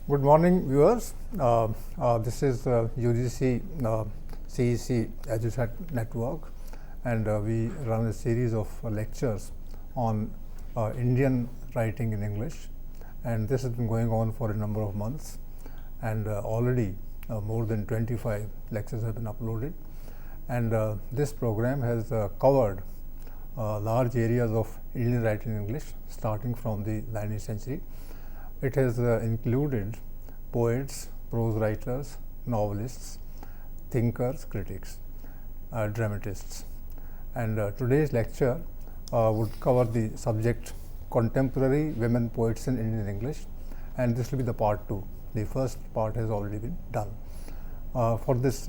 Good morning, viewers. This is UGC CEC-UGC network, and we run a series of lectures on Indian writing in English, and this has been going on for a number of months, and already more than 25 lectures have been uploaded, and this program has covered large areas of Indian writing in English starting from the 19th century. It has included poets, prose writers, novelists, thinkers, critics, dramatists. And today's lecture would cover the subject contemporary women poets in Indian English, and this will be the part 2. The first part has already been done. For this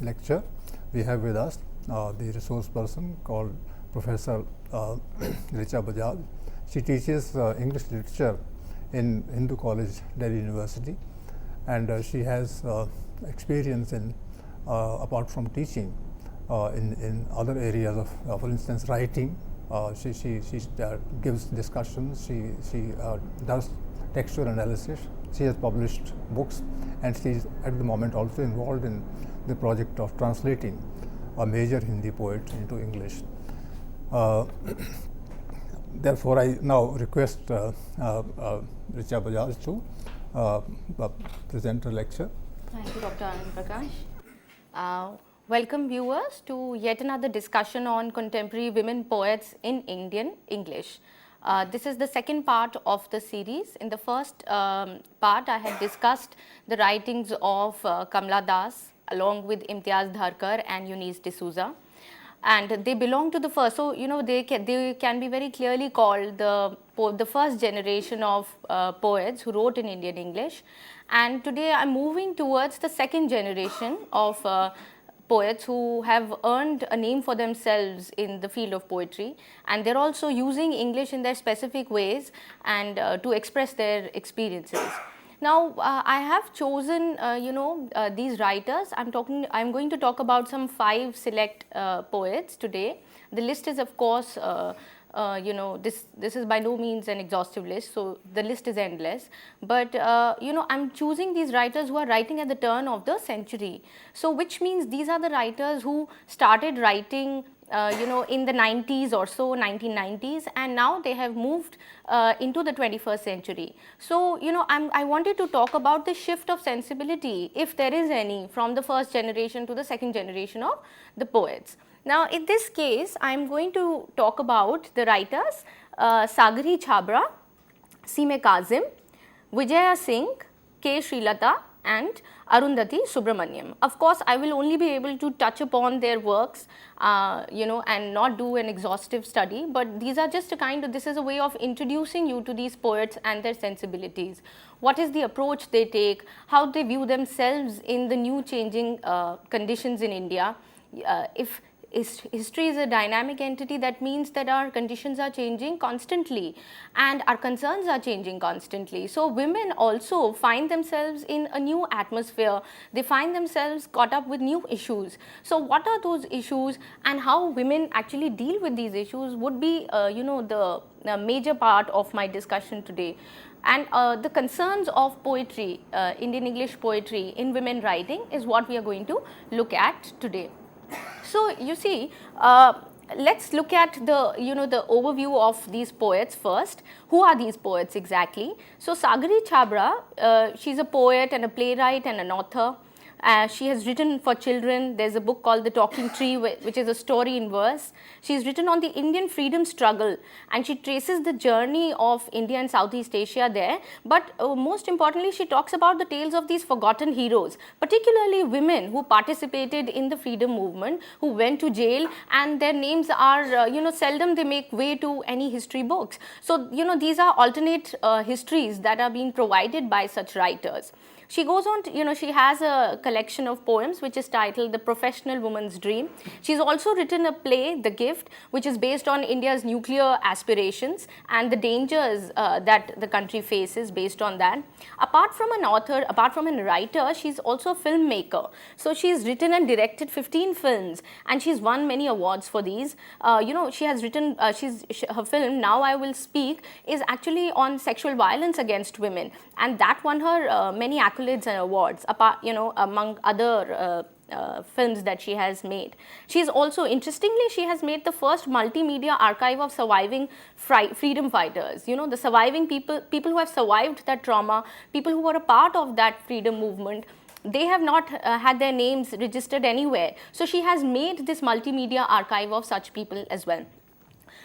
lecture, we have with us the resource person called Professor Richa Bajaj. She teaches English literature in Hindu College, Delhi University, and she has experience in, apart from teaching, in other areas of, for instance, writing. She gives discussions, she does textual analysis, she has published books, and she is at the moment also involved in the project of translating a major Hindi poet into English. Therefore, I now request Richa Bajaj to present her lecture. Thank you, Dr. Anand Prakash. Welcome viewers to yet another discussion on contemporary women poets in Indian English. This is the second part of the series. In the first part, I had discussed the writings of Kamla Das along with Imtiaz Dharkar and Eunice D'Souza. And they belong to the first, so they can be very clearly called the first generation of poets who wrote in Indian English. And today I'm moving towards the second generation of poets who have earned a name for themselves in the field of poetry, and they're also using English in their specific ways and to express their experiences. Now, I have chosen, these writers. I'm going to talk about some 5 select poets today. The list is, of course, this is by no means an exhaustive list, so the list is endless. But, I'm choosing these writers who are writing at the turn of the century. So, which means these are the writers who started writing in the 90s or so, 1990s, and now they have moved into the 21st century. So, I wanted to talk about the shift of sensibility, if there is any, from the first generation to the second generation of the poets. Now, in this case, I am going to talk about the writers Sagari Chhabra, Seeme Kazim, Vijaya Singh, K. Srilata, and Arundhati Subramaniam. Of course, I will only be able to touch upon their works, and not do an exhaustive study, but these are just this is a way of introducing you to these poets and their sensibilities. What is the approach they take, how they view themselves in the new changing conditions in India. If history is a dynamic entity, that means that our conditions are changing constantly and our concerns are changing constantly. So, women also find themselves in a new atmosphere, they find themselves caught up with new issues. So, what are those issues and how women actually deal with these issues would be the major part of my discussion today. And the concerns of poetry, Indian English poetry in women writing is what we are going to look at today. So, you see, let's look at the the overview of these poets first. Who are these poets exactly? So, Sagari Chhabra, she's a poet and a playwright and an author. She has written for children. There's a book called The Talking Tree, which is a story in verse. She's written on the Indian freedom struggle, and she traces the journey of India and Southeast Asia there. But most importantly, she talks about the tales of these forgotten heroes, particularly women who participated in the freedom movement, who went to jail, and their names are, seldom they make way to any history books. So, these are alternate histories that are being provided by such writers. She goes on to, she has a collection of poems which is titled The Professional Woman's Dream. She's also written a play, The Gift, which is based on India's nuclear aspirations and the dangers that the country faces based on that. Apart from an author, apart from a writer, she's also a filmmaker. So she's written and directed 15 films, and she's won many awards for these. She has written, her film, Now I Will Speak, is actually on sexual violence against women, and that won her many accolades and awards, apart, among other films that she has made. She's also, interestingly, she has made the first multimedia archive of surviving freedom fighters. The surviving people who have survived that trauma, people who were a part of that freedom movement. They have not had their names registered anywhere. So she has made this multimedia archive of such people as well.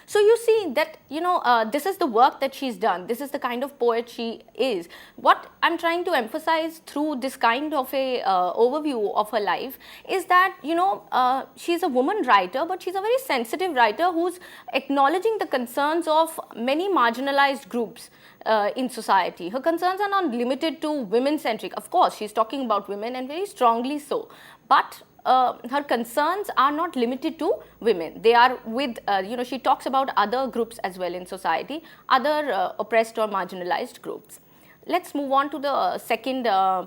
So you see that, this is the work that she's done. This is the kind of poet she is. What I'm trying to emphasize through this kind of a overview of her life is that, she's a woman writer, but she's a very sensitive writer who's acknowledging the concerns of many marginalized groups in society. Her concerns are not limited to women-centric. Of course, she's talking about women, and very strongly so. But her concerns are not limited to women. They are with, she talks about other groups as well in society, other oppressed or marginalized groups. Let's move on to the second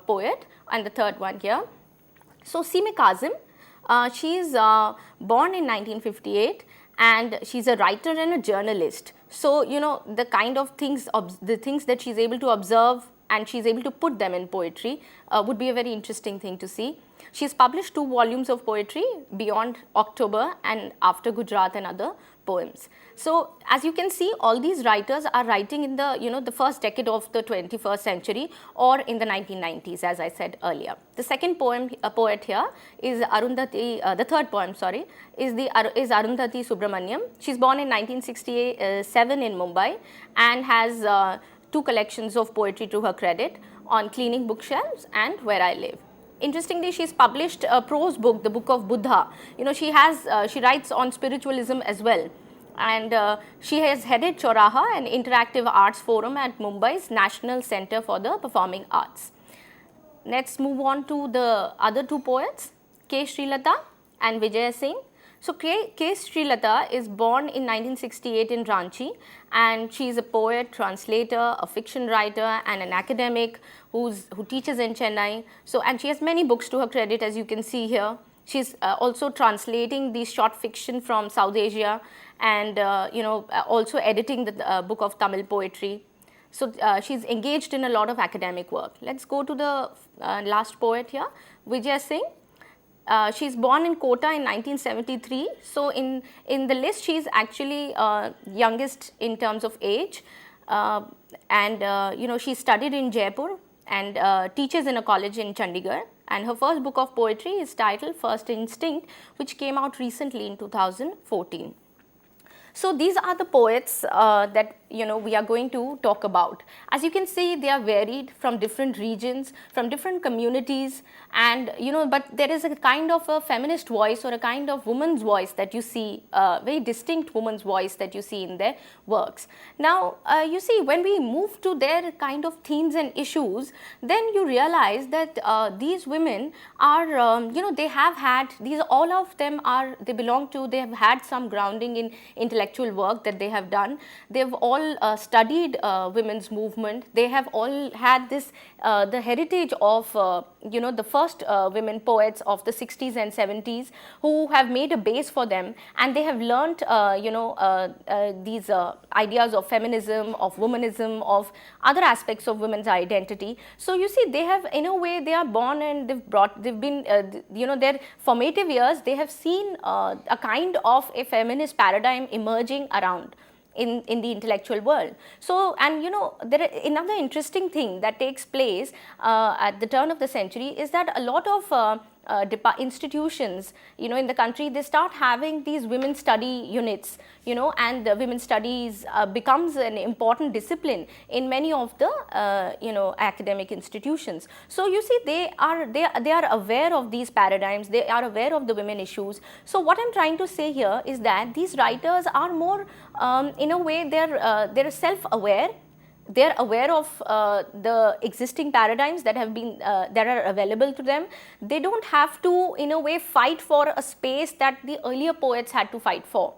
poet and the third one here. So Seema Kazim, she's born in 1958, and she's a writer and a journalist. So, the kind of things, the things that she's able to observe and she's able to put them in poetry would be a very interesting thing to see. She's published 2 volumes of poetry, Beyond October and After Gujarat and Other Poems. So, as you can see, all these writers are writing in the, the first decade of the 21st century or in the 1990s, as I said earlier. The second poet here is Arundhati, the third poem, sorry, is Arundhati Subramaniam. She's born in 1967 in Mumbai and has 2 collections of poetry to her credit, On Cleaning Bookshelves and Where I Live. Interestingly, she's published a prose book, the Book of Buddha. She writes on spiritualism as well. And she has headed Chauraha, an interactive arts forum at Mumbai's National Center for the Performing Arts. Let's move on to the other 2 poets, K. Srilata and Vijaya Singh. So K. Srilata is born in 1968 in Ranchi, and she is a poet, translator, a fiction writer, and an academic who teaches in Chennai. So, and she has many books to her credit, as you can see here. She's also translating the short fiction from South Asia, and also editing the book of Tamil poetry. So she's engaged in a lot of academic work. Let's go to the last poet here, Vijaya Singh. She's born in Kota in 1973. So in the list, she's actually youngest in terms of age, and she studied in Jaipur and teaches in a college in Chandigarh. And her first book of poetry is titled First Instinct, which came out recently in 2014. So these are the poets that we are going to talk about. As you can see, they are varied from different regions, from different communities, and but there is a kind of a feminist voice or a kind of woman's voice that you see, very distinct woman's voice that you see in their works. Now, you see, when we move to their kind of themes and issues, then you realize that these women are, they have had, all of them are, they have had some grounding in intellectual work that they have done. They've all studied women's movement. They have all had this, the heritage of, the first women poets of the 60s and 70s who have made a base for them, and they have learnt, these ideas of feminism, of womanism, of other aspects of women's identity. So you see, they have, in a way, they are born and they've been, their formative years, they have seen a kind of a feminist paradigm emerging around in the intellectual world. So, and there is another interesting thing that takes place at the turn of the century is that a lot of institutions, in the country, they start having these women study units, and the women studies becomes an important discipline in many of the, academic institutions. So you see, they are aware of these paradigms, they are aware of the women issues. So what I'm trying to say here is that these writers are more, in a way, they're self-aware. they're aware of the existing paradigms that have been that are available to them. They don't have to, in a way, fight for a space that the earlier poets had to fight for.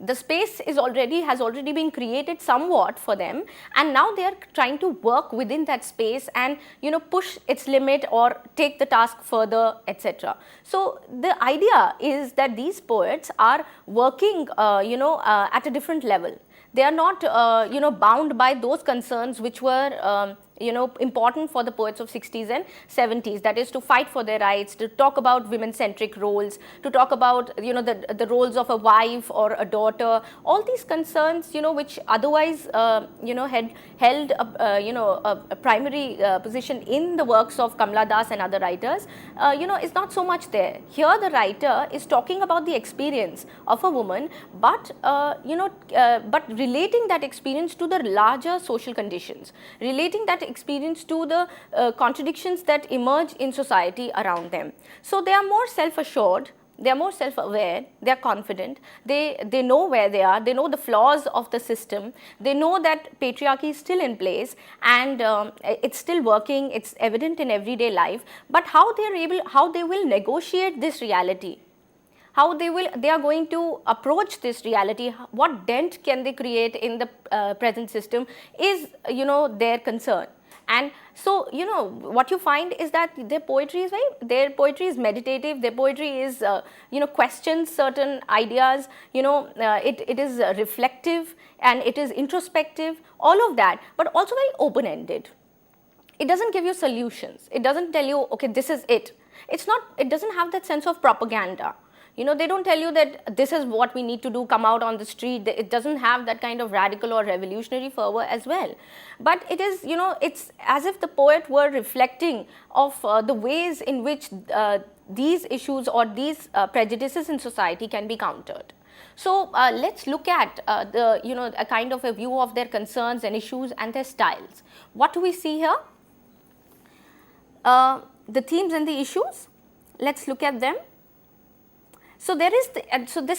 The space has already been created somewhat for them, and now they are trying to work within that space and push its limit or take the task further, etc. So the idea is that these poets are working at a different level. They are not bound by those concerns which were important for the poets of 60s and 70s, that is to fight for their rights, to talk about women-centric roles, to talk about the roles of a wife or a daughter, all these concerns which otherwise had held a primary position in the works of Kamala Das and other writers, is not so much there. Here the writer is talking about the experience of a woman, but but relating that experience to the larger social conditions, relating that experience to the contradictions that emerge in society around them. So they are more self-assured, they are more self-aware, they are confident, they know where they are, they know the flaws of the system, they know that patriarchy is still in place and it's still working, it's evident in everyday life, but how they will negotiate this reality, how they are going to approach this reality, what dent can they create in the present system is their concern. And so what you find is that their poetry is meditative, their poetry is questions certain ideas, it is reflective and it is introspective, all of that, but also very open-ended. It doesn't give you solutions, it doesn't tell you, okay, this is it. It doesn't have that sense of propaganda. They don't tell you that this is what we need to do, come out on the street. It doesn't have that kind of radical or revolutionary fervor as well. But it is, it's as if the poet were reflecting of the ways in which these issues or these prejudices in society can be countered. So let's look at a kind of a view of their concerns and issues and their styles. What do we see here? The themes and the issues. Let's look at them. So this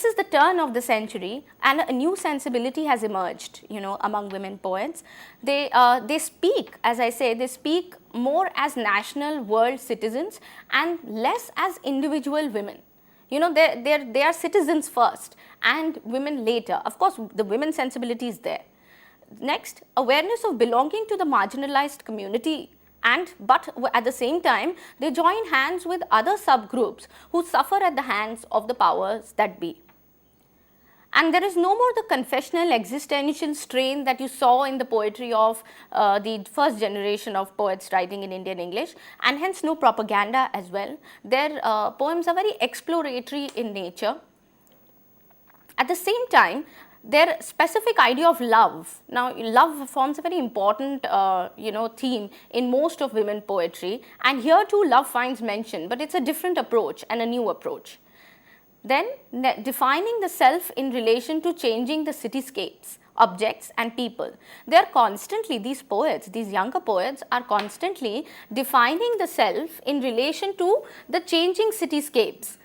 is the turn of the century, and a new sensibility has emerged, among women poets. They speak, as I say, they speak more as national world citizens and less as individual women. They are citizens first and women later. Of course, the women sensibility is there. Next, awareness of belonging to the marginalized community. But at the same time, they join hands with other subgroups who suffer at the hands of the powers that be. And there is no more the confessional existential strain that you saw in the poetry of the first generation of poets writing in Indian English, and hence no propaganda as well. Their poems are very exploratory in nature. At the same time, their specific idea of love. Now, love forms a very important, theme in most of women poetry, and here too love finds mention, but it's a different approach and a new approach. Then, defining the self in relation to changing the cityscapes, objects and people. They are constantly, these poets, these younger poets are constantly defining the self in relation to the changing cityscapes.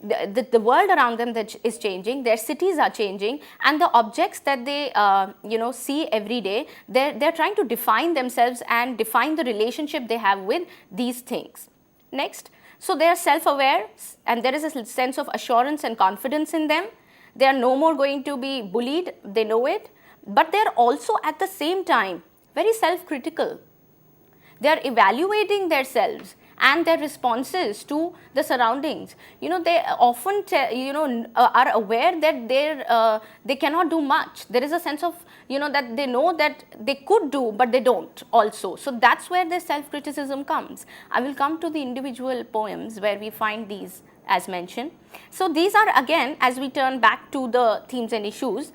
The world around them that is changing, their cities are changing, and the objects that they see every day, they're trying to define themselves and define the relationship they have with these things. Next, so they are self-aware and there is a sense of assurance and confidence in them. They are no more going to be bullied, they know it, but they are also at the same time very self-critical. They are evaluating themselves and their responses to the surroundings. They often are aware that they cannot do much. There is a sense of that they know that they could do, but they don't also. So that's where their self-criticism comes. I will come to the individual poems where we find these as mentioned. So these are again, as we turn back to the themes and issues,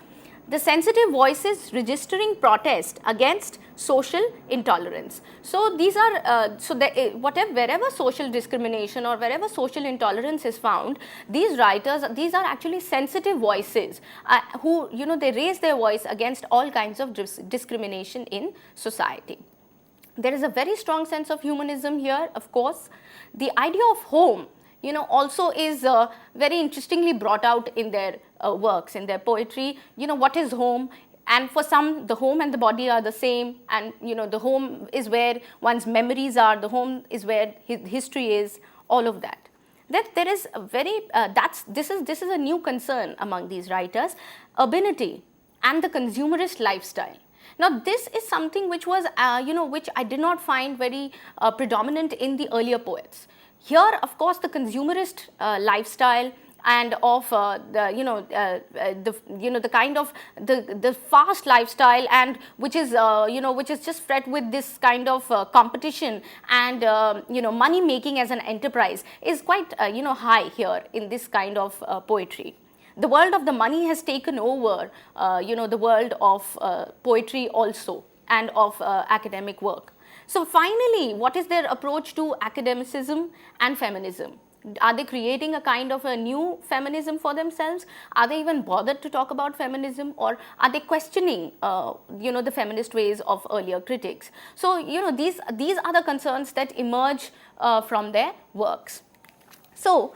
the sensitive voices registering protest against social intolerance. So these are, wherever social discrimination or wherever social intolerance is found, these writers, these are actually sensitive voices who, they raise their voice against all kinds of discrimination in society. There is a very strong sense of humanism here, of course. The idea of home, also is very interestingly brought out in their works, in their poetry. What is home? And for some, the home and the body are the same, and the home is where one's memories are, the home is where his history is, all of that. That there is a very, this is a new concern among these writers, urbanity and the consumerist lifestyle. Now, this is something which was, which I did not find very predominant in the earlier poets. Here, of course, the consumerist lifestyle and of the kind of the fast lifestyle, and which is which is just fraught with this kind of competition and money making as an enterprise, is quite high here in this kind of poetry. The world of the money has taken over the world of poetry also, and of academic work. So finally, what is their approach to academicism and feminism? Are they creating a kind of a new feminism for themselves? Are they even bothered to talk about feminism, or are they questioning the feminist ways of earlier critics? So these are the concerns that emerge from their works. So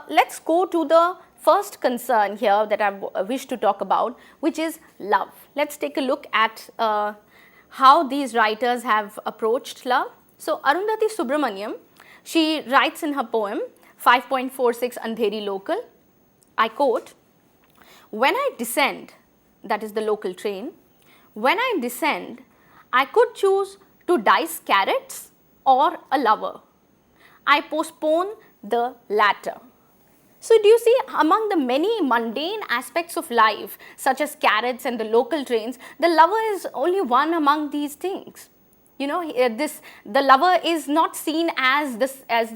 let's go to the first concern here that I wish to talk about, which is love. Let's take a look at how these writers have approached love. So Arundhati Subramaniam, she writes in her poem 5.46 Andheri Local, I quote, "When I descend," that is the local train, "when I descend, I could choose to dice carrots or a lover. I postpone the latter." So do you see, among the many mundane aspects of life, such as carrots and the local trains, the lover is only one among these things. The lover is not seen as the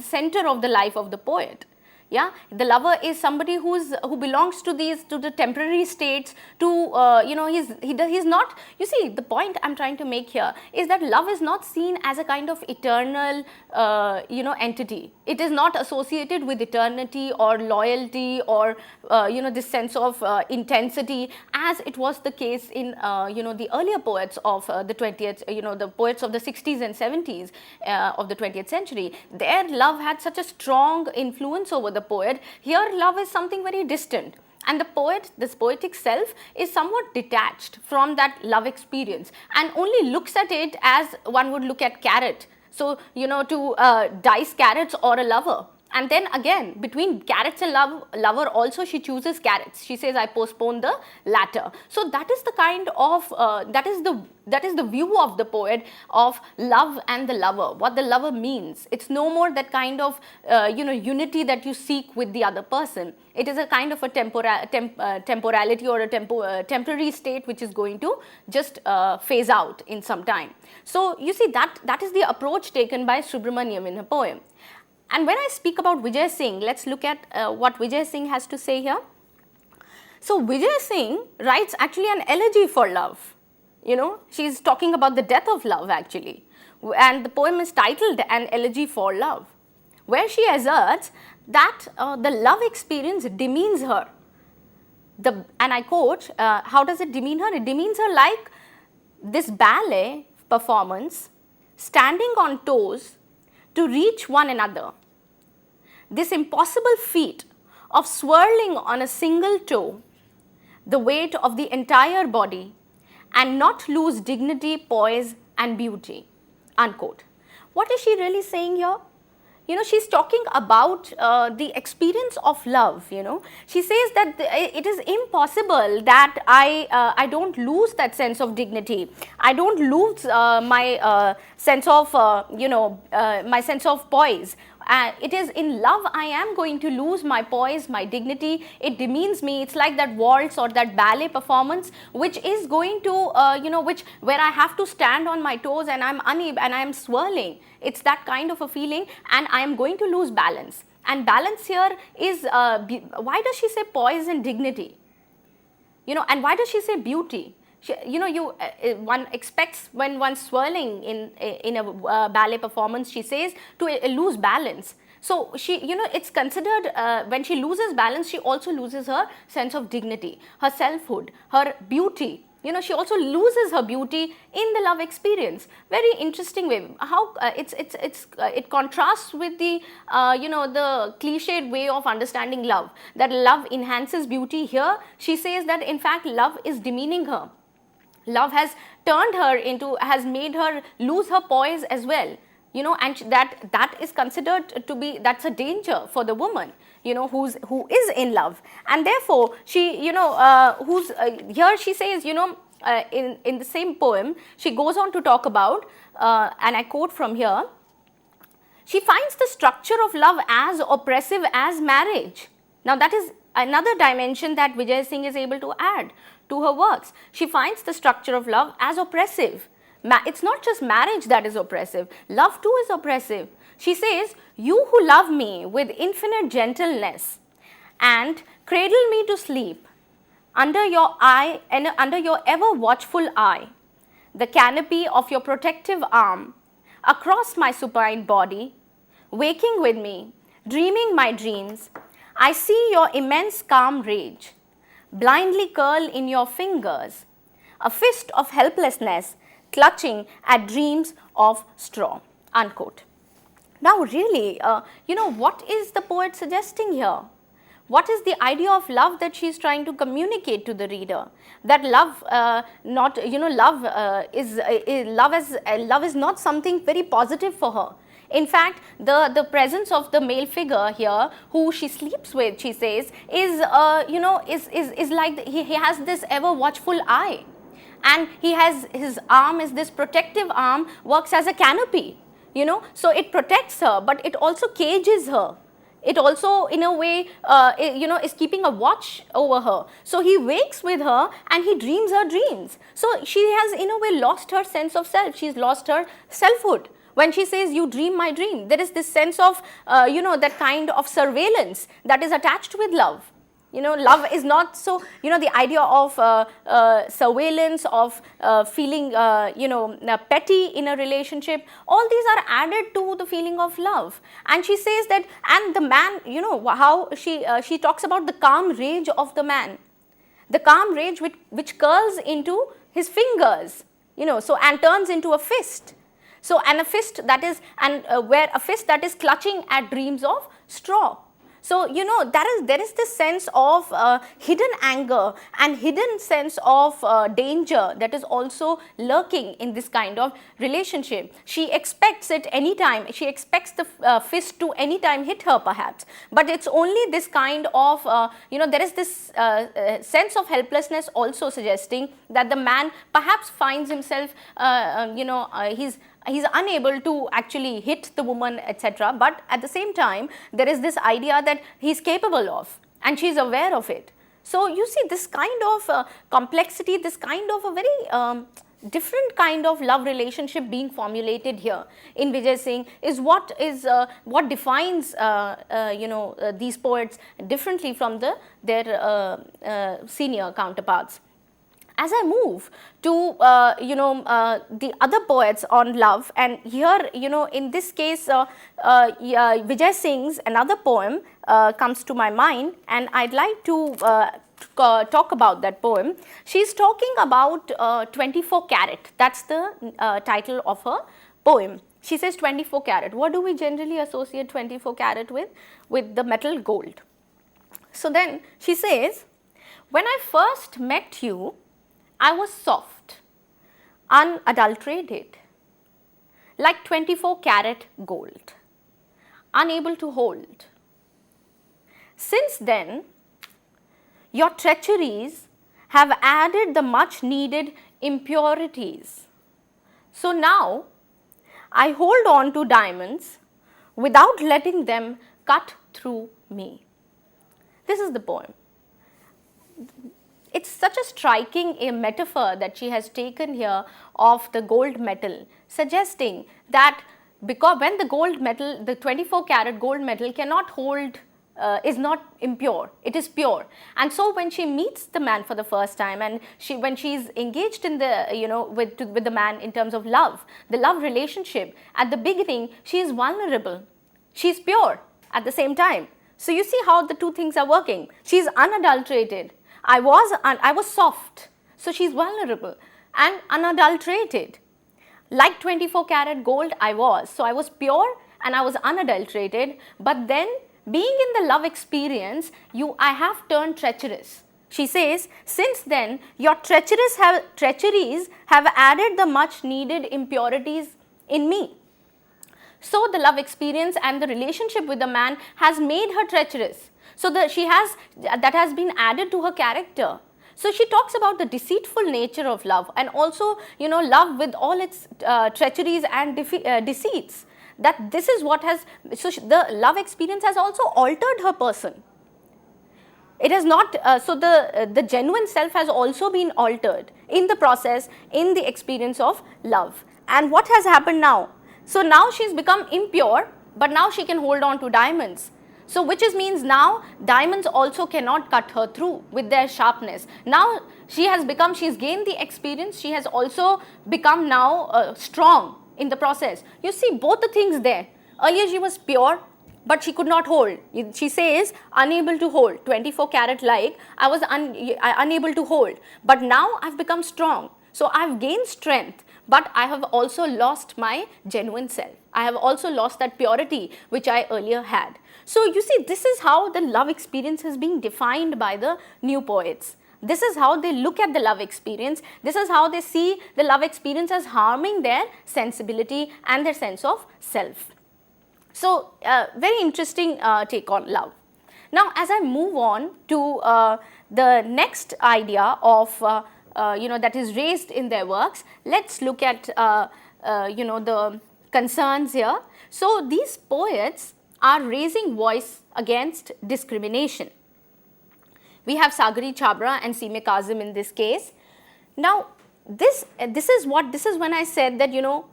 center of the life of the poet. Yeah, the lover is somebody who belongs to the temporary states. He's not. You see, the point I'm trying to make here is that love is not seen as a kind of eternal, entity. It is not associated with eternity or loyalty or this sense of intensity, as it was the case in the earlier poets of the 20th, the poets of the 60s and 70s of the 20th century. Their love had such a strong influence over the poet. Here, love is something very distant, and the poet, this poetic self, is somewhat detached from that love experience and only looks at it as one would look at carrot. So, to dice carrots or a lover. And then again, between carrots and lover also, she chooses carrots. She says, I postpone the latter. So that is the kind of, that is the view of the poet of love and the lover, what the lover means. It's no more that kind of, unity that you seek with the other person. It is a kind of a temporality or a temporary state which is going to just phase out in some time. So you see, that is the approach taken by Subramaniam in her poem. And when I speak about Vijay Singh, let's look at what Vijay Singh has to say here. So Vijay Singh writes actually an elegy for love. She's talking about the death of love actually. And the poem is titled An Elegy for Love, where she asserts that the love experience demeans her. And I quote, how does it demean her? It demeans her like this ballet performance, standing on toes to reach one another. This impossible feat of swirling on a single toe, the weight of the entire body, and not lose dignity, poise, and beauty, unquote. What is she really saying here? She's talking about the experience of love, She says that it is impossible that I don't lose that sense of dignity. I don't lose my sense of, my sense of poise. It is in love I am going to lose my poise, my dignity. It demeans me. It's like that waltz or that ballet performance, which is going to, where I have to stand on my toes and I'm unable and I'm swirling. It's that kind of a feeling, and I am going to lose balance. And balance here is, why does she say poise and dignity? And why does she say beauty? One expects when one's swirling in a ballet performance, she says, to lose balance. So she, it's considered when she loses balance, she also loses her sense of dignity, her selfhood, her beauty. She also loses her beauty in the love experience. Very interesting way. How it contrasts with the the cliched way of understanding love, that love enhances beauty. Here she says that in fact love is demeaning her. Love has turned her into, has made her lose her poise as well, you know, and that is considered to be, that's a danger for the woman, you know, who is in love. And therefore she, you know, here she says, you know, in the same poem, she goes on to talk about, and I quote from here, she finds the structure of love as oppressive as marriage. Now that is another dimension that Vijay Singh is able to add to her works. She finds the structure of love as oppressive. It's not just marriage that is oppressive, love too is oppressive. She says, you who love me with infinite gentleness and cradle me to sleep under your eye and under your ever watchful eye, the canopy of your protective arm across my supine body, waking with me, dreaming my dreams, I see your immense calm rage, blindly curl in your fingers, a fist of helplessness clutching at dreams of straw, unquote. Now really, you know, what is the poet suggesting here? What is the idea of love that she is trying to communicate to the reader? That love, love is not something very positive for her. In fact, the presence of the male figure here, who she sleeps with, she says, is like he has this ever watchful eye, and he has his arm is this protective arm, works as a canopy, you know, so it protects her, but it also cages her. It also, in a way, is keeping a watch over her. So he wakes with her and he dreams her dreams. So she has, in a way, lost her sense of self. She's lost her selfhood. When she says, you dream my dream, there is this sense of, that kind of surveillance that is attached with love. You know, love is not so, you know, the idea of surveillance, of feeling, petty in a relationship, all these are added to the feeling of love. And she says that, and the man, you know, how she talks about the calm rage of the man, the calm rage which curls into his fingers, you know, so, and turns into a fist. So, and a fist that is, where a fist that is clutching at dreams of straw. So, you know, there is this sense of hidden anger and hidden sense of danger that is also lurking in this kind of relationship. She expects it anytime, she expects the fist to anytime hit her perhaps, but it's only this kind of, there is this sense of helplessness also suggesting that the man perhaps finds himself, he's unable to actually hit the woman, etc. But at the same time, there is this idea that he's capable of, and she's aware of it. So you see this kind of complexity, this kind of a very different kind of love relationship being formulated here in Vijay Singh is what defines these poets differently from their senior counterparts. As I move to the other poets on love, and here, you know, in this case Vijay Singh's another poem comes to my mind, and I'd like to talk about that poem. She's talking about 24 karat. That's the title of her poem. She says 24 karat. What do we generally associate 24 karat with? With the metal gold. So then she says, when I first met you, I was soft, unadulterated, like 24 karat gold, unable to hold. Since then, your treacheries have added the much needed impurities. So now, I hold on to diamonds without letting them cut through me. This is the poem. It's such a striking metaphor that she has taken here of the gold metal, suggesting that because when the gold metal, the 24 karat gold metal cannot hold, is not impure, it is pure. And so when she meets the man for the first time, and when she's engaged in the, with the man in terms of love, the love relationship, at the beginning, she is vulnerable, she's pure at the same time. So you see how the two things are working. She's unadulterated. I was soft, so she's vulnerable and unadulterated. Like 24 karat gold I was, so I was pure and I was unadulterated, but then being in the love experience, I have turned treacherous. She says, since then, your treacheries have added the much needed impurities in me. So the love experience and the relationship with the man has made her treacherous. So that has been added to her character. So she talks about the deceitful nature of love, and also, love with all its treacheries and deceits. That this is what has, the love experience has also altered her person. It has not, the genuine self has also been altered in the process, in the experience of love. And what has happened now? So now she's become impure, but now she can hold on to diamonds. So which means now diamonds also cannot cut her through with their sharpness. Now she's gained the experience, she has also become now strong in the process. You see both the things there. Earlier she was pure, but she could not hold. She says, unable to hold, 24 karat like, I was unable to hold. But now I've become strong. So I've gained strength, but I have also lost my genuine self. I have also lost that purity which I earlier had. So you see, this is how the love experience is being defined by the new poets. This is how they look at the love experience. This is how they see the love experience as harming their sensibility and their sense of self. So, very interesting take on love. Now, as I move on to the next idea of, that is raised in their works, let's look at, the concerns here. So, these poets are raising voice against discrimination. We have Sagari Chabra and Seem Kazim in this case. Now, this is when I said that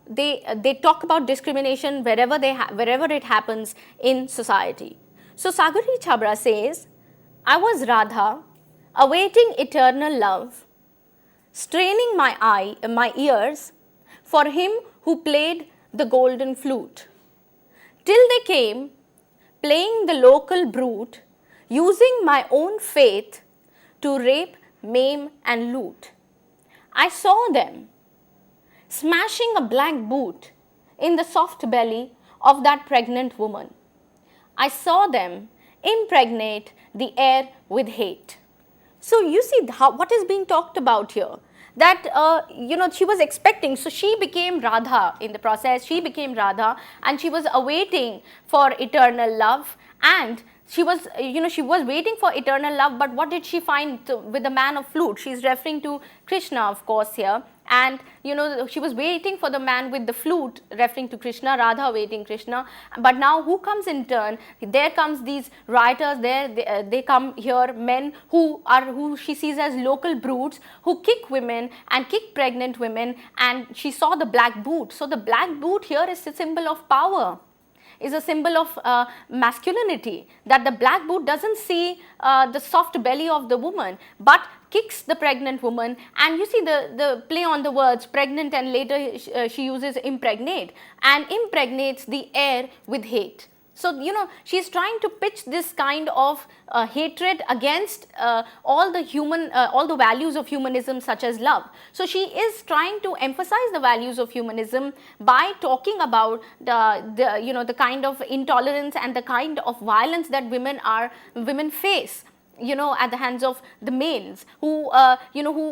they talk about discrimination wherever it happens in society. So Sagari Chabra says, I was Radha, awaiting eternal love, straining my ears for him who played the golden flute, till they came, playing the local brute, using my own faith to rape, maim and loot. I saw them smashing a black boot in the soft belly of that pregnant woman. I saw them impregnate the air with hate. So you see what is being talked about here. That, she was expecting, so she became Radha in the process, she became Radha and she was awaiting for eternal love, and she was waiting for eternal love, but what did she find with the man of flute? She is referring to Krishna, of course, here. And, she was waiting for the man with the flute, referring to Krishna, Radha awaiting Krishna. But now who comes in turn? There comes these rioters, they come here, men who she sees as local brutes, who kick women and kick pregnant women, and she saw the black boot. So the black boot here is a symbol of power, is a symbol of masculinity, that the black boot doesn't see the soft belly of the woman, but kicks the pregnant woman. And you see the play on the words, pregnant, and later she uses impregnate, and impregnates the air with hate. So, she's trying to pitch this kind of hatred against all the values of humanism, such as love. So she is trying to emphasize the values of humanism by talking about the kind of intolerance and the kind of violence that women face, at the hands of the males, who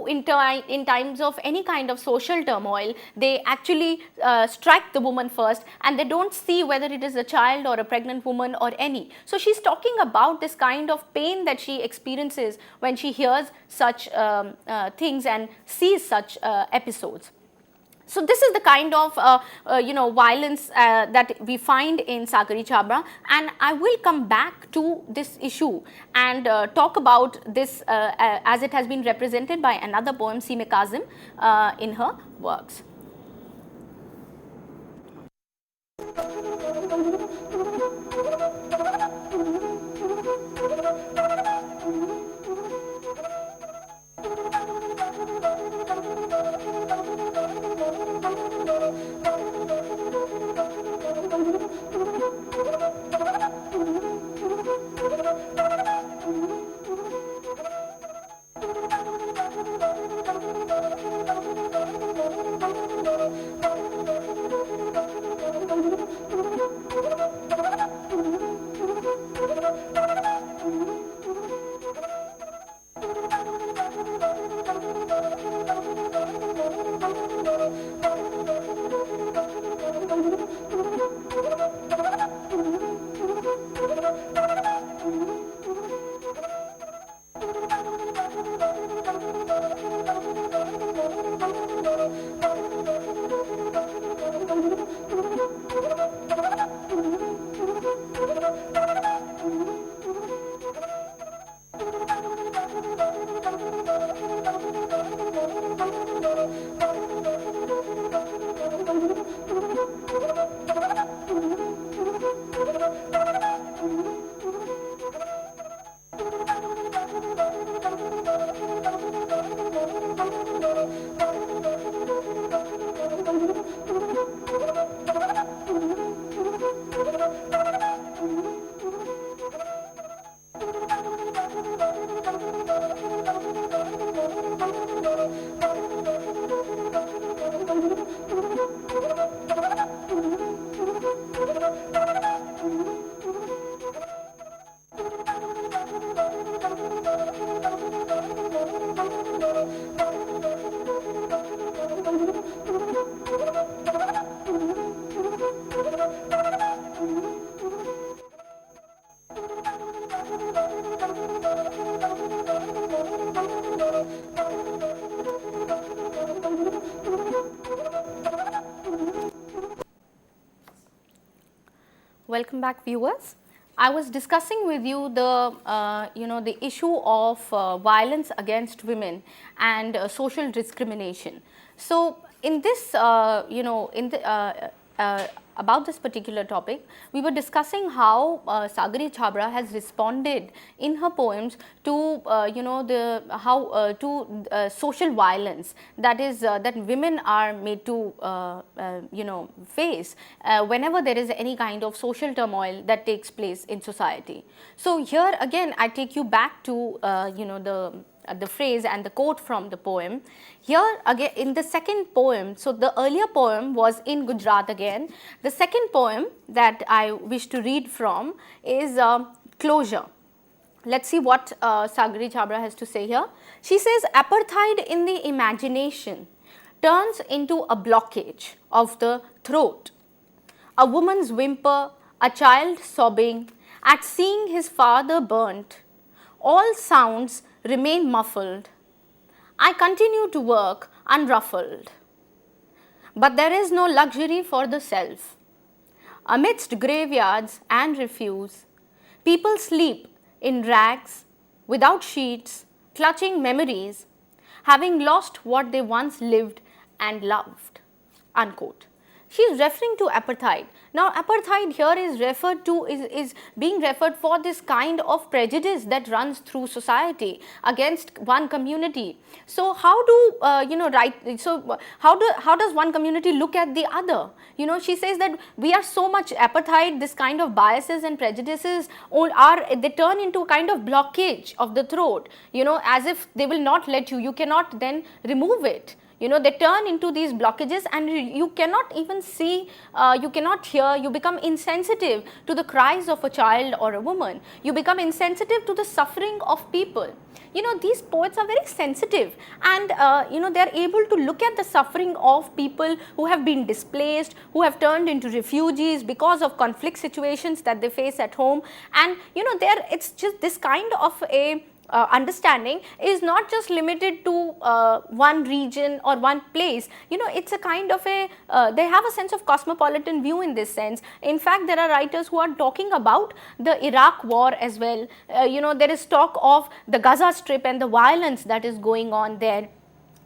in times of any kind of social turmoil, they actually strike the woman first, and they don't see whether it is a child or a pregnant woman or any. So she's talking about this kind of pain that she experiences when she hears such things and sees such episodes. So this is the kind of violence that we find in Sagari Chabra, and I will come back to this issue and talk about this as it has been represented by another poem, Seem Kazim, in her works. Welcome back, viewers. I was discussing with you the issue of violence against women and social discrimination. So, in this about this particular topic, we were discussing how Sagari Chhabra has responded in her poems to social violence that is that women are made to face whenever there is any kind of social turmoil that takes place in society. So here again I take you back to the phrase and the quote from the poem. Here again in the second poem, so the earlier poem was in Gujarat again. The second poem that I wish to read from is Closure. Let's see what Sagari Chhabra has to say here. She says, apartheid in the imagination turns into a blockage of the throat. A woman's whimper, a child sobbing at seeing his father burnt. All sounds remain muffled. I continue to work unruffled. But there is no luxury for the self. Amidst graveyards and refuse, people sleep in rags, without sheets, clutching memories, having lost what they once lived and loved. Unquote. She is referring to apartheid. Now, apartheid here is referred to is being referred for this kind of prejudice that runs through society against one community. So, how do how does one community look at the other? She says that we are so much apartheid. This kind of biases and prejudices they turn into a kind of blockage of the throat. As if they will not let you. You cannot then remove it. They turn into these blockages and you cannot even see, you cannot hear, you become insensitive to the cries of a child or a woman. You become insensitive to the suffering of people. These poets are very sensitive and, they are able to look at the suffering of people who have been displaced, who have turned into refugees because of conflict situations that they face at home. And, it's just this kind of a understanding is not just limited to one region or one place. It's a kind of a, they have a sense of cosmopolitan view in this sense. In fact, there are writers who are talking about the Iraq war as well. There is talk of the Gaza Strip and the violence that is going on there.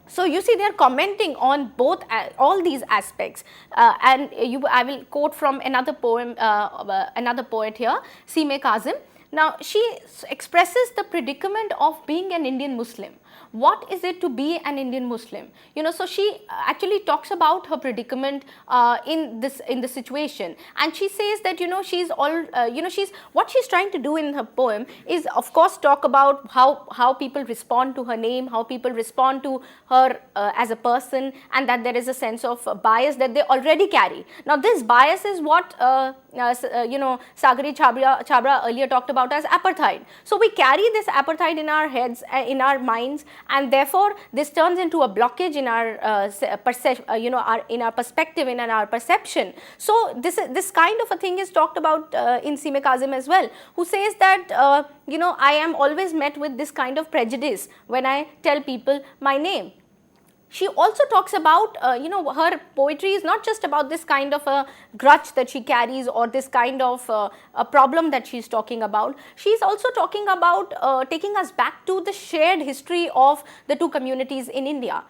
So, you see they are commenting on both all these aspects and I will quote from another poem, another poet here, CEC-UGC. Now, she expresses the predicament of being an Indian Muslim. What is it to be an Indian Muslim? So she actually talks about her predicament in the situation, and she says that what she's trying to do in her poem is, of course, talk about how people respond to her name, how people respond to her as a person, and that there is a sense of bias that they already carry. Now, this bias is what Sagari Chhabra earlier talked about as apartheid. So we carry this apartheid in our heads, in our minds, and therefore this turns into a blockage in our in our perspective, in our perception. So this kind of a thing is talked about in CEC-UGC as well, who says that I am always met with this kind of prejudice when I tell people my name. She also talks about, her poetry is not just about this kind of a grudge that she carries or this kind of a problem that she is talking about. She is also talking about taking us back to the shared history of the two communities in India.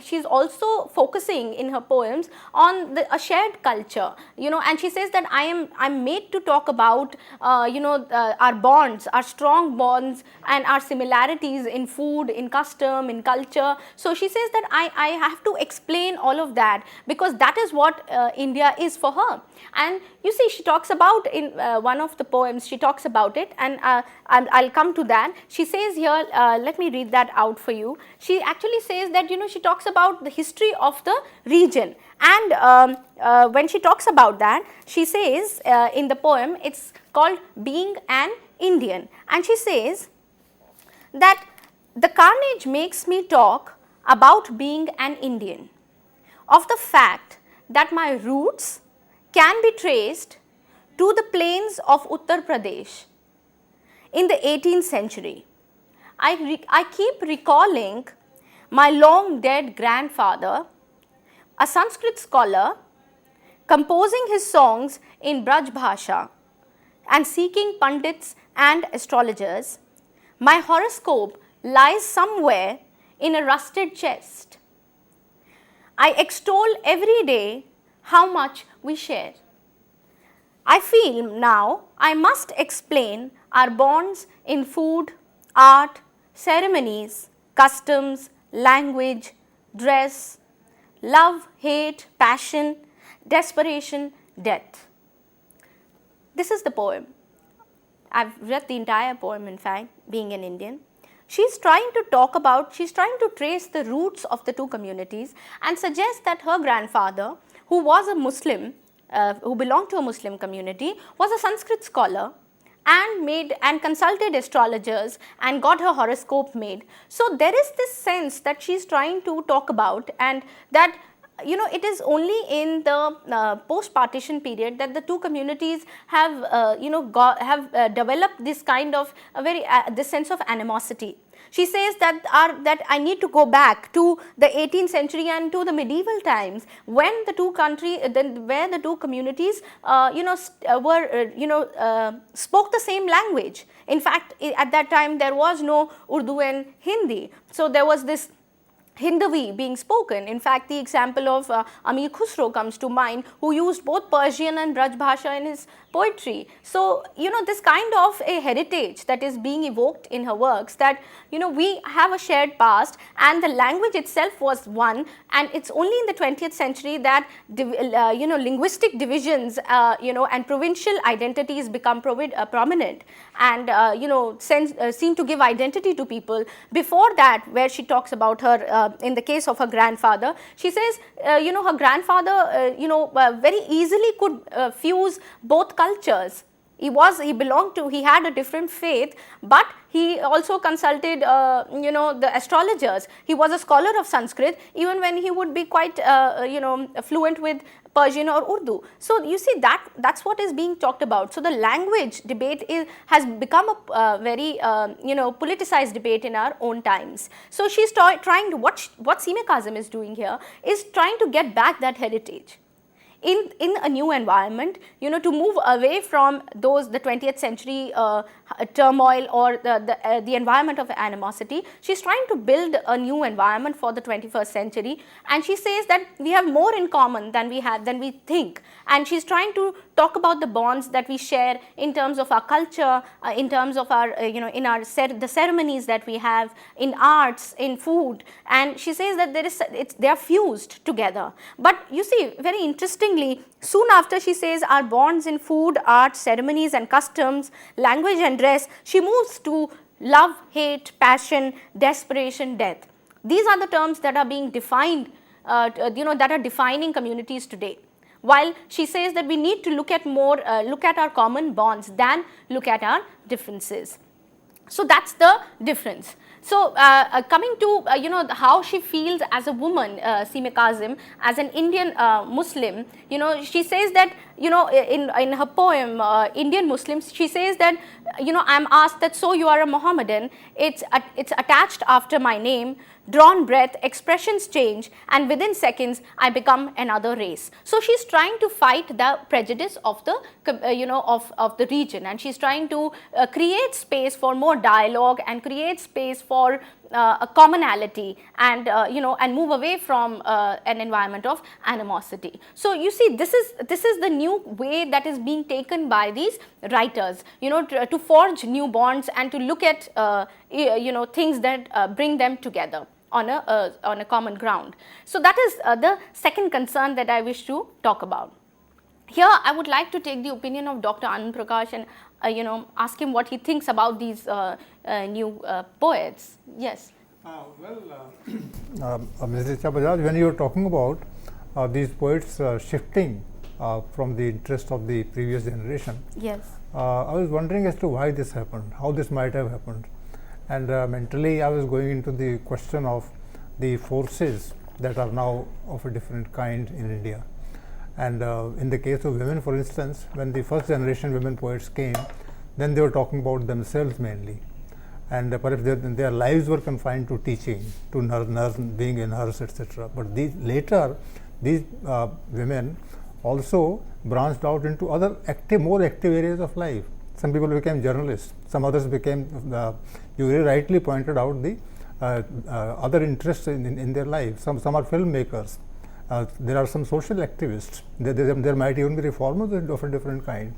She is also focusing in her poems on a shared culture, and she says that I'm made to talk about, our bonds, our strong bonds and our similarities in food, in custom, in culture. So she says that I have to explain all of that because that is what India is for her. And you see, she talks about in one of the poems, she talks about it, and I'll come to that. She says here, let me read that out for you. She actually says that, she talks about the history of the region. And when she talks about that, she says in the poem, it's called Being an Indian. And she says that the carnage makes me talk about being an Indian, of the fact that my roots can be traced to the plains of Uttar Pradesh in the 18th century. I keep recalling my long dead grandfather, a Sanskrit scholar, composing his songs in Braj Bhasha and seeking pundits and astrologers, my horoscope lies somewhere in a rusted chest. I extol every day how much we share. I feel now I must explain our bonds in food, art, ceremonies, customs, language, dress, love, hate, passion, desperation, death. This is the poem. I've read the entire poem, in fact, being an Indian. She's trying to trace the roots of the two communities and suggest that her grandfather, who was a Muslim, who belonged to a Muslim community, was a Sanskrit scholar and consulted astrologers and got her horoscope made. So there is this sense that she's trying to talk about, and that it is only in the post-partition period that the two communities have developed this kind of this sense of animosity. She says that I need to go back to the 18th century and to the medieval times, when the two communities spoke the same language. In fact, at that time there was no Urdu and Hindi, so there was this Hindavi being spoken. In fact, the example of Amir Khusro comes to mind, who used both Persian and Braj Bhasha in his poetry. So, this kind of a heritage that is being evoked in her works, that we have a shared past and the language itself was one, and it's only in the 20th century that linguistic divisions and provincial identities become prominent and seem to give identity to people. Before that, where she talks about her in the case of her grandfather, she says her grandfather very easily could fuse both cultures. He had a different faith, but he also consulted the astrologers. He was a scholar of Sanskrit, even when he would be quite fluent with Persian or Urdu. So you see, that's what is being talked about. So the language debate has become a very politicized debate in our own times. So she's trying to, what Seema Kazim is doing here is trying to get back that heritage in a new environment, to move away from the 20th century turmoil or the environment of animosity. She's trying to build a new environment for the 21st century, and she says that we have more in common than we think, and she's trying to talk about the bonds that we share in terms of our culture, in terms of our the ceremonies that we have, in arts, in food, and she says that they are fused together. But you see, very interestingly, soon after she says our bonds in food, art, ceremonies and customs, language and dress, she moves to love, hate, passion, desperation, death. These are the terms that are being defined, that are defining communities today. While she says that we need to look at our common bonds than look at our differences. So that's the difference. So coming to how she feels as a woman, Seema Kazim, as an Indian Muslim, she says that in her poem Indian Muslims, she says that I'm asked that, so you are a Mohammedan, it's attached after my name, drawn breath, expressions change, and within seconds I become another race. So she's trying to fight the prejudice of the of the region, and she's trying to create space for more dialogue and create space for a commonality and and move away from an environment of animosity. So you see, this is the new way that is being taken by these writers, to forge new bonds and to look at things that bring them together on a common ground. So that is the second concern that I wish to talk about. Here I would like to take the opinion of Dr. Anand Prakash and ask him what he thinks about these new poets. Yes. Ms. Richa Bajaj, when you were talking about these poets shifting from the interest of the previous generation, yes, I was wondering as to why this happened, how this might have happened. And mentally I was going into the question of the forces that are now of a different kind in India. And in the case of women, for instance, when the first generation women poets came, then they were talking about themselves mainly. And perhaps their lives were confined to teaching, to nurse, being a nurse, etc. But later, these women also branched out into other more active areas of life. Some people became journalists, some others became, you very rightly pointed out the other interests in their life. Some are filmmakers. There are some social activists. There might even be reformers of a different kind.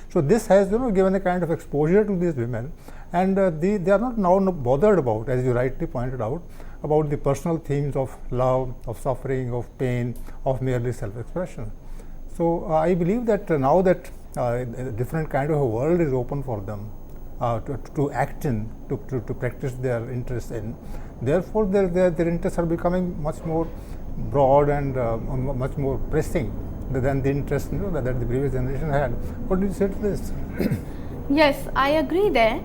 So this has given a kind of exposure to these women, and they are not now bothered about, as you rightly pointed out, about the personal themes of love, of suffering, of pain, of merely self-expression. So I believe that now that a different kind of a world is open for them to act in, to practice their interests in, therefore their interests are becoming much more broad and much more pressing than the interest that the previous generation had. What do you say to this? Yes, I agree there,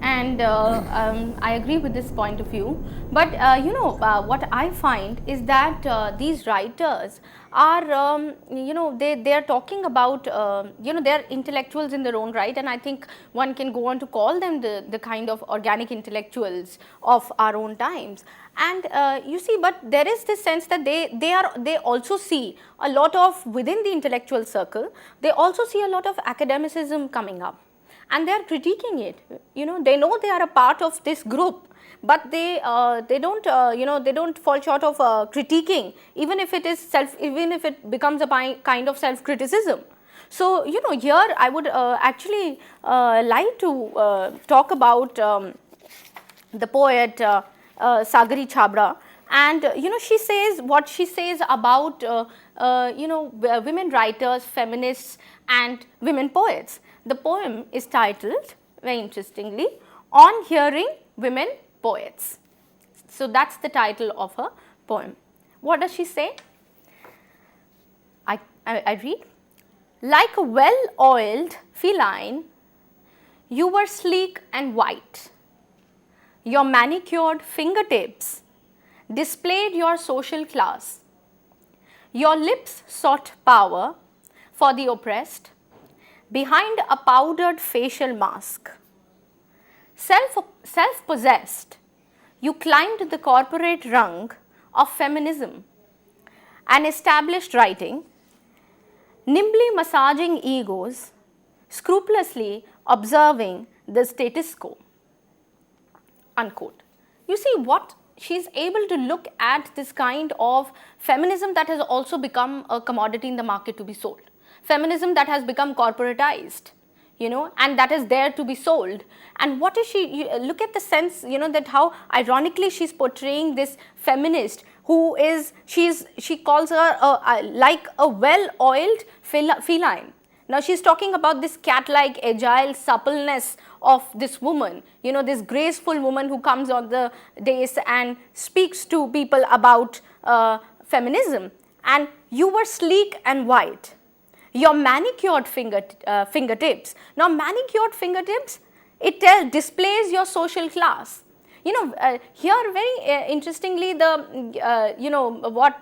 and I agree with this point of view. But what I find is that these writers are, they are talking about, they are intellectuals in their own right, and I think one can go on to call them the kind of organic intellectuals of our own times. And you see, but there is this sense that they also see a lot of, within the intellectual circle, they also see a lot of academicism coming up, and they are critiquing it. They know they are a part of this group, but they don't they don't fall short of critiquing, even if it becomes a kind of self criticism. So here I would actually like to talk about the poet Sagari Chabra, and she says what she says about women writers, feminists, and women poets. The poem is titled, very interestingly, On Hearing Women Poets. So that's the title of her poem. What does she say? I read, like a well-oiled feline, you were sleek and white. Your manicured fingertips displayed your social class. Your lips sought power for the oppressed behind a powdered facial mask. Self-possessed, you climbed the corporate rung of feminism and established writing, nimbly massaging egos, scrupulously observing the status quo. Unquote. You see what she is able to look at, this kind of feminism that has also become a commodity in the market to be sold. Feminism that has become corporatized, and that is there to be sold. And what is she, look at the sense, that how ironically she's portraying this feminist who is, she calls her like a well-oiled feline. Now she's talking about this cat-like agile suppleness of this woman, this graceful woman who comes on the dais and speaks to people about feminism. And you were sleek and white. Your manicured fingertips. Now manicured fingertips, it displays your social class. Here very interestingly, what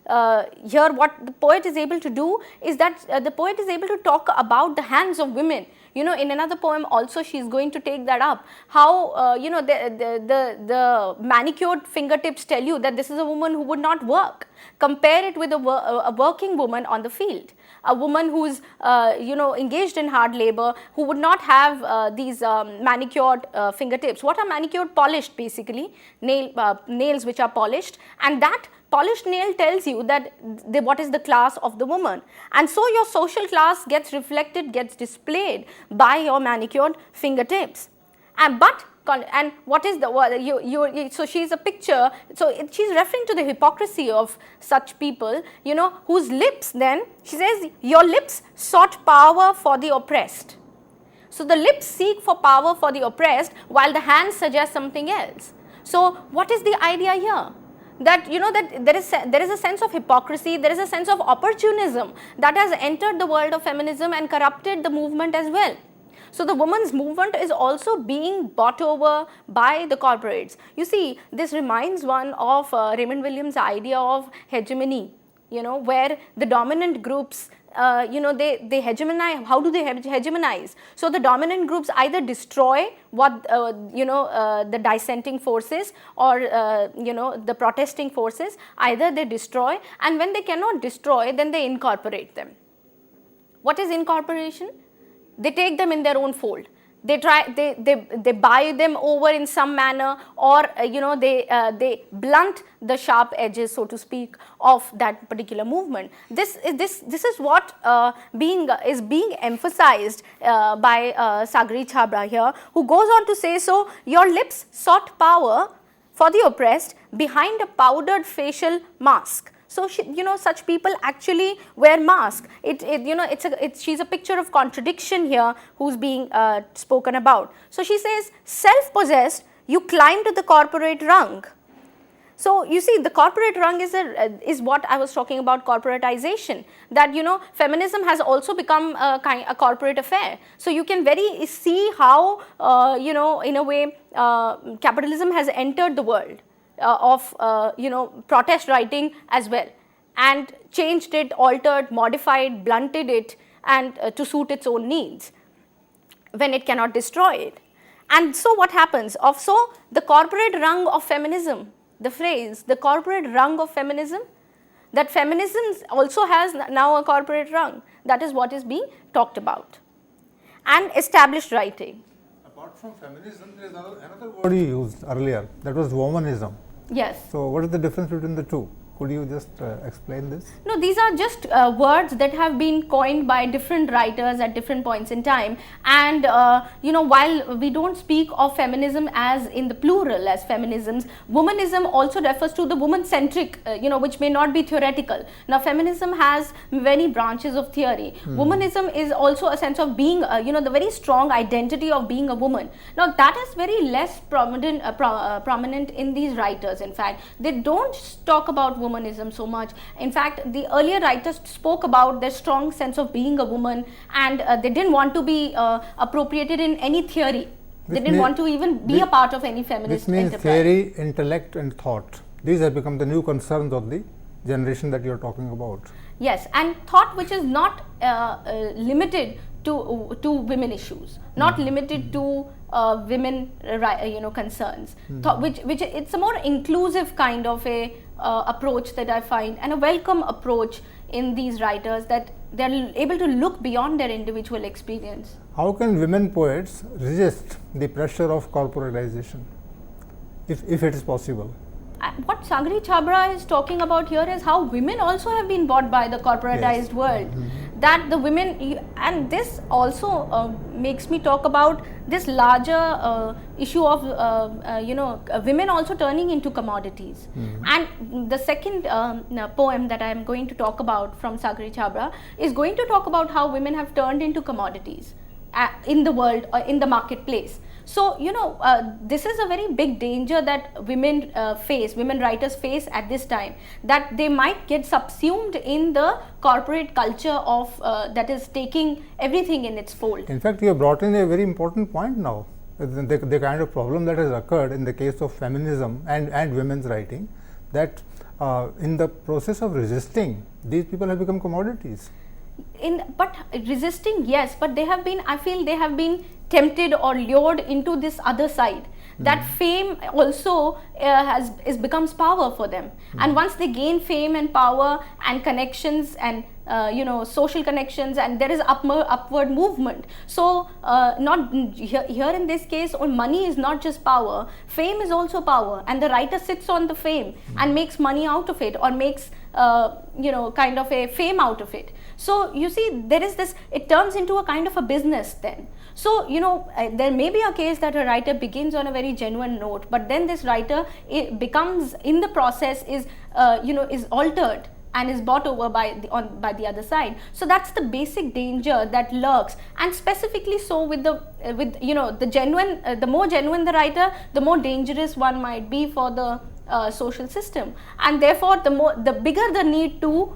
the poet is able to do is that the poet is able to talk about the hands of women. In another poem also she is going to take that up, how the manicured fingertips tell you that this is a woman who would not work. Compare it with a working woman on the field, a woman who is engaged in hard labor, who would not have these manicured fingertips. What are manicured? Polished, basically, nails which are polished, and that polished nail tells you that what is the class of the woman. And so your social class gets reflected, gets displayed by your manicured fingertips. And what is the, so she's a picture, so she's referring to the hypocrisy of such people, whose lips then, she says, your lips sought power for the oppressed. So the lips seek for power for the oppressed, while the hands suggest something else. So what is the idea here? That that there is a sense of hypocrisy, there is a sense of opportunism that has entered the world of feminism and corrupted the movement as well. So the women's movement is also being bought over by the corporates. You see, this reminds one of Raymond Williams' idea of hegemony, where the dominant groups, they hegemonize. How do they hegemonize? So the dominant groups either destroy what, the dissenting forces or, the protesting forces, either they destroy, and when they cannot destroy, then they incorporate them. What is incorporation? They take them in their own fold. They buy them over in some manner, or they blunt the sharp edges, so to speak, of that particular movement. This is what is being emphasized by Sagri Chhabra here, who goes on to say, so your lips sought power for the oppressed behind a powdered facial mask. So such people actually wear masks. She's a picture of contradiction here who's being spoken about. So she says, self-possessed, you climb to the corporate rung. So you see, the corporate rung is what I was talking about, corporatization. That feminism has also become a corporate affair. So you can very see how in a way capitalism has entered the world of protest writing as well, and changed it, altered, modified, blunted it, and to suit its own needs when it cannot destroy it. And so what happens? So the corporate rung of feminism, the phrase, the corporate rung of feminism, that feminism also has now a corporate rung. That is what is being talked about. And established writing. Apart from feminism, there is another word you used earlier, that was womanism. Yes. So what is the difference between the two? Could you just explain this? No, these are just words that have been coined by different writers at different points in time. And while we don't speak of feminism as in the plural as feminisms, womanism also refers to the woman-centric, which may not be theoretical. Now, feminism has many branches of theory. Womanism is also a sense of being, the very strong identity of being a woman. Now, that is very less prominent in these writers. In fact, they don't talk about womanism so much. In fact, the earlier writers spoke about their strong sense of being a woman, and they didn't want to be appropriated in any theory. They didn't want to even be a part of any feminist enterprise. This means theory, intellect and thought. These have become the new concerns of the generation that you are talking about. Yes, and thought which is not limited to women issues, not limited to women concerns, which it's a more inclusive kind of a approach that I find, and a welcome approach in these writers, that they're able to look beyond their individual experience. How can women poets resist the pressure of corporatization, if it is possible? What Sagri Chhabra is talking about here is how women also have been bought by the corporatized world. That the women, and this also makes me talk about this larger issue of women also turning into commodities. And the second poem that I am going to talk about from Sagri Chhabra is going to talk about how women have turned into commodities in the world, in the marketplace. So, this is a very big danger that women writers face at this time, that they might get subsumed in the corporate culture of that is taking everything in its fold. In fact, you have brought in a very important point now, the kind of problem that has occurred in the case of feminism and women's writing, that in the process of resisting, these people have become commodities. But resisting, yes, but I feel they have been tempted or lured into this other side. That fame also becomes power for them. And once they gain fame and power and connections and social connections, and there is upward movement. So not here in this case, money is not just power, fame is also power, and the writer sits on the fame and makes money out of it, or makes kind of a fame out of it. So you see, there is this, it turns into a kind of a business then. So there may be a case that a writer begins on a very genuine note, but then this writer becomes, in the process, is altered and is bought over by the other side. So that's the basic danger that lurks, and specifically so with the genuine, the more genuine the writer, the more dangerous one might be for the social system, and therefore the bigger the need to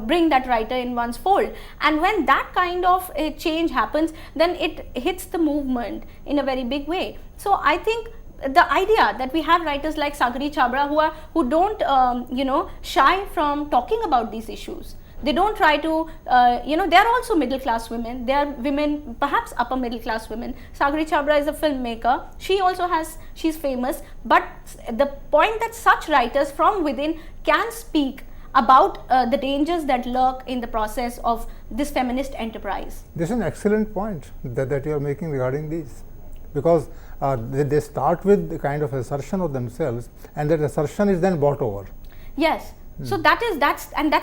bring that writer in one's fold. And when that kind of a change happens, then it hits the movement in a very big way. So I think the idea that we have writers like Sagri Chhabra who don't shy from talking about these issues. They don't try to, they are also middle class women. They are women, perhaps upper middle class women. Sagri Chhabra is a filmmaker. She's famous. But the point that such writers from within can speak about the dangers that lurk in the process of this feminist enterprise. This is an excellent point that you are making regarding these, because they start with the kind of assertion of themselves, and that assertion is then bought over. Yes. So that's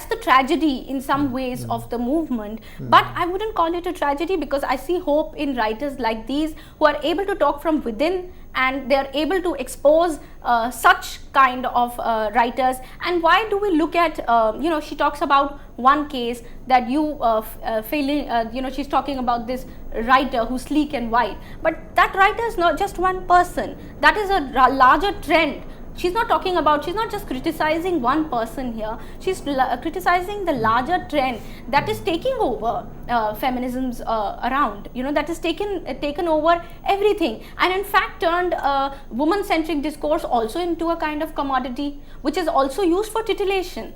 the tragedy in some ways of the movement, but I wouldn't call it a tragedy, because I see hope in writers like these who are able to talk from within, and they are able to expose such kind of writers. And why do we look at, she talks about one case that she's talking about this writer who's sleek and white, but that writer is not just one person, that is a larger trend. She's not just criticizing one person here, she's criticizing the larger trend that is taking over feminisms around, that is taken over everything, and in fact turned woman-centric discourse also into a kind of commodity, which is also used for titillation.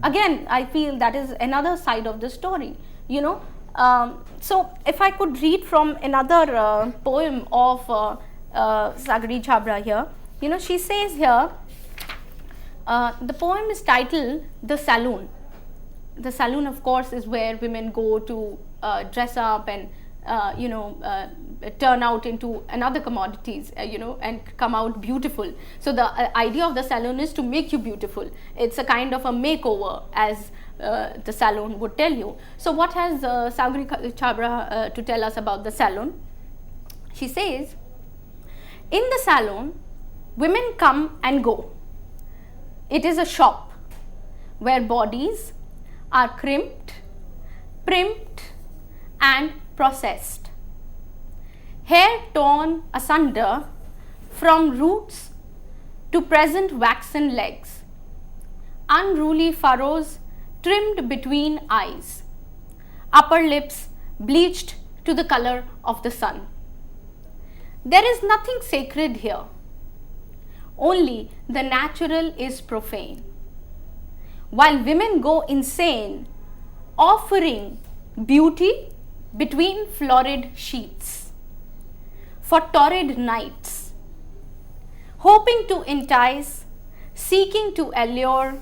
Again, I feel that is another side of the story, So if I could read from another poem of Sagari Chhabra here. She says here, the poem is titled The Saloon. The saloon, of course, is where women go to dress up and, turn out into another commodities, and come out beautiful. So the idea of the saloon is to make you beautiful. It's a kind of a makeover, as the saloon would tell you. So what has Sagari Chhabra to tell us about the saloon? She says, in the saloon, women come and go. It is a shop where bodies are crimped, primped and processed. Hair torn asunder from roots to present waxen legs. Unruly furrows trimmed between eyes. Upper lips bleached to the color of the sun. There is nothing sacred here. Only the natural is profane. While women go insane, offering beauty between florid sheets for torrid nights, hoping to entice, seeking to allure,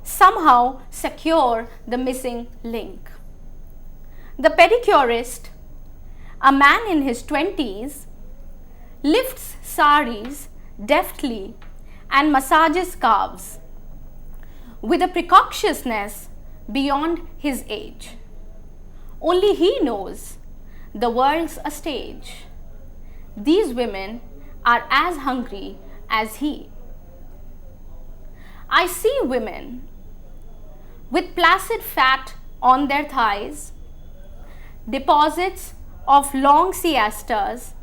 somehow secure the missing link. The pedicurist, a man in his 20s, lifts saris deftly and massages calves with a precociousness beyond his age. Only he knows the world's a stage. These women are as hungry as he. I see women with placid fat on their thighs, deposits of long siestas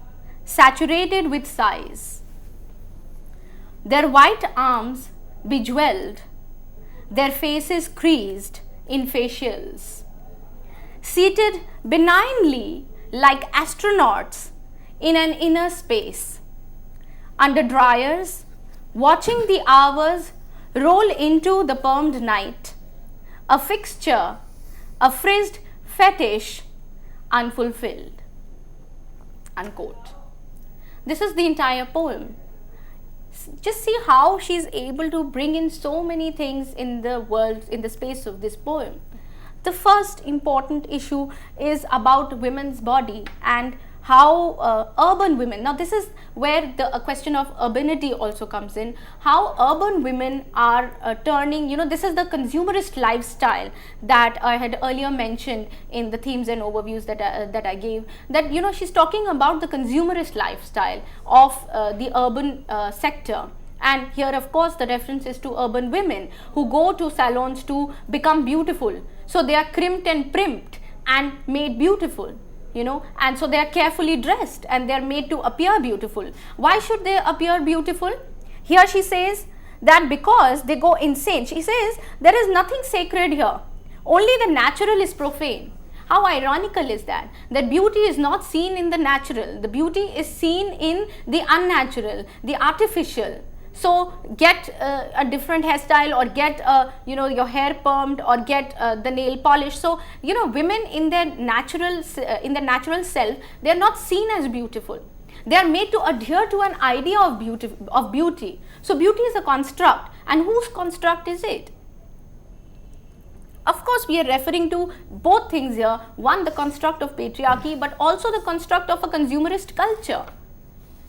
saturated with sighs. Their white arms bejeweled, their faces creased in facials, seated benignly like astronauts in an inner space, under dryers, watching the hours roll into the permed night, a fixture, a frizzed fetish, unfulfilled. Unquote. This is the entire poem. Just see how she's able to bring in so many things in the world, in the space of this poem. The first important issue is about women's body and how urban women, now this is where the question of urbanity also comes in, how urban women are turning, this is the consumerist lifestyle that I had earlier mentioned in the themes and overviews that I gave, that she's talking about the consumerist lifestyle of the urban sector. And here of course the reference is to urban women who go to salons to become beautiful. So they are crimped and primped and made beautiful. And so they are carefully dressed and they are made to appear beautiful. Why should they appear beautiful? Here she says that because they go insane. She says there is nothing sacred here. Only the natural is profane. How ironical is that? That beauty is not seen in the natural. The beauty is seen in the unnatural, the artificial. So get a different hairstyle, or get your hair permed, or get the nail polish. So women in their natural self, they are not seen as beautiful. They are made to adhere to an idea of beauty. So beauty is a construct, and whose construct is it? Of course, we are referring to both things here. One, the construct of patriarchy, but also the construct of a consumerist culture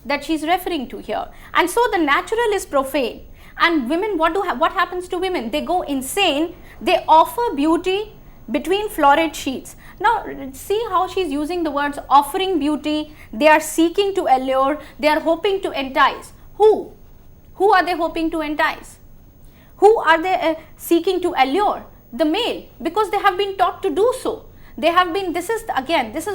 that she's referring to here. And so the natural is profane. And women, what happens to women? They go insane. They offer beauty between florid sheets. Now, see how she's using the words offering beauty. They are seeking to allure. They are hoping to entice. Who? Who are they hoping to entice? Who are they seeking to allure? The male, because they have been taught to do so. They have been, this is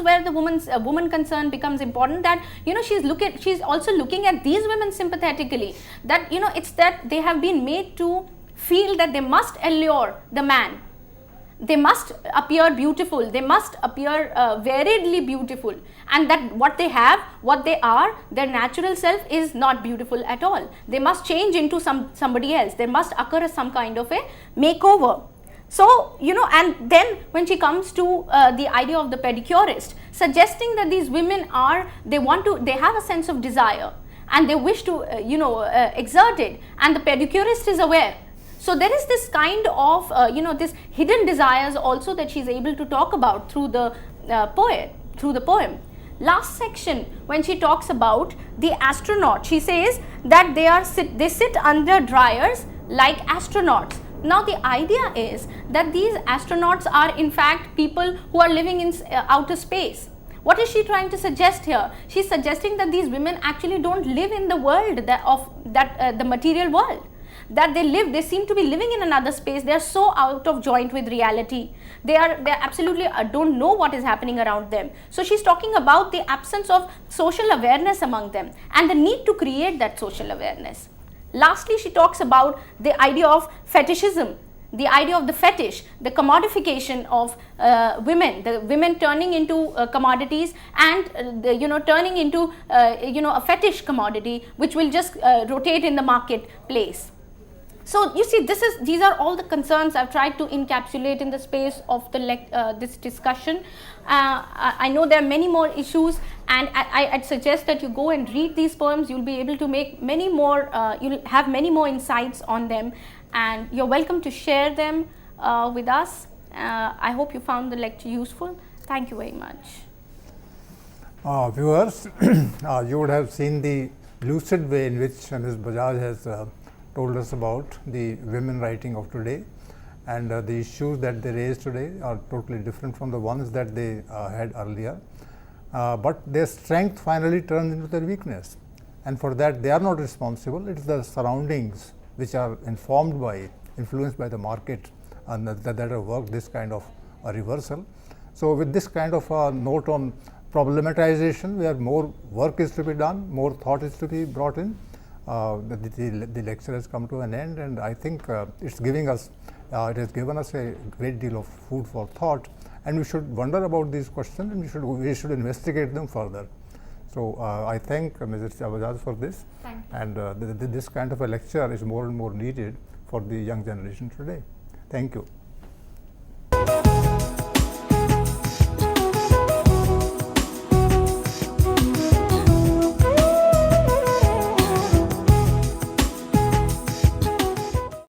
where the woman concern becomes important, that, you know, she's also looking at these women sympathetically, that, you know, it's that they have been made to feel that they must allure the man. They must appear beautiful, they must appear variedly beautiful, and that what they have, what they are, their natural self is not beautiful at all. They must change into somebody else. There must occur some kind of a makeover. So, you know, and then when she comes to the idea of the pedicurist, suggesting that these women they have a sense of desire and they wish to, exert it, and the pedicurist is aware. So there is this kind of, this hidden desires also that she's able to talk about through the poem. Last section, when she talks about the astronaut, she says that they sit under dryers like astronauts. Now the idea is that these astronauts are in fact people who are living in outer space. What is she trying to suggest here? She's suggesting that these women actually don't live in the world the material world. That they seem to be living in another space. They are so out of joint with reality. They absolutely don't know what is happening around them. So she's talking about the absence of social awareness among them and the need to create that social awareness. Lastly, she talks about the idea of fetishism, the idea of the fetish, the commodification of women, the women turning into commodities and turning into a fetish commodity which will just rotate in the marketplace. So you see, these are all the concerns I've tried to encapsulate in the space of this discussion. I know there are many more issues, and I'd suggest that you go and read these poems. You'll be able to make many more, you'll have many more insights on them, and you're welcome to share them with us. I hope you found the lecture useful. Thank you very much. Viewers, you would have seen the lucid way in which Ms. Bajaj has told us about the women writing of today, and the issues that they raise today are totally different from the ones that they had earlier. But their strength finally turns into their weakness, and for that they are not responsible. It is the surroundings which are influenced by the market, and that have worked this kind of a reversal. So with this kind of a note on problematization, where more work is to be done, more thought is to be brought in, the lecture has come to an end, and I think it has given us a great deal of food for thought, and we should wonder about these questions, and we should investigate them further. So I thank Mrs. Bajaj for this, and this kind of a lecture is more and more needed for the young generation today. Thank you.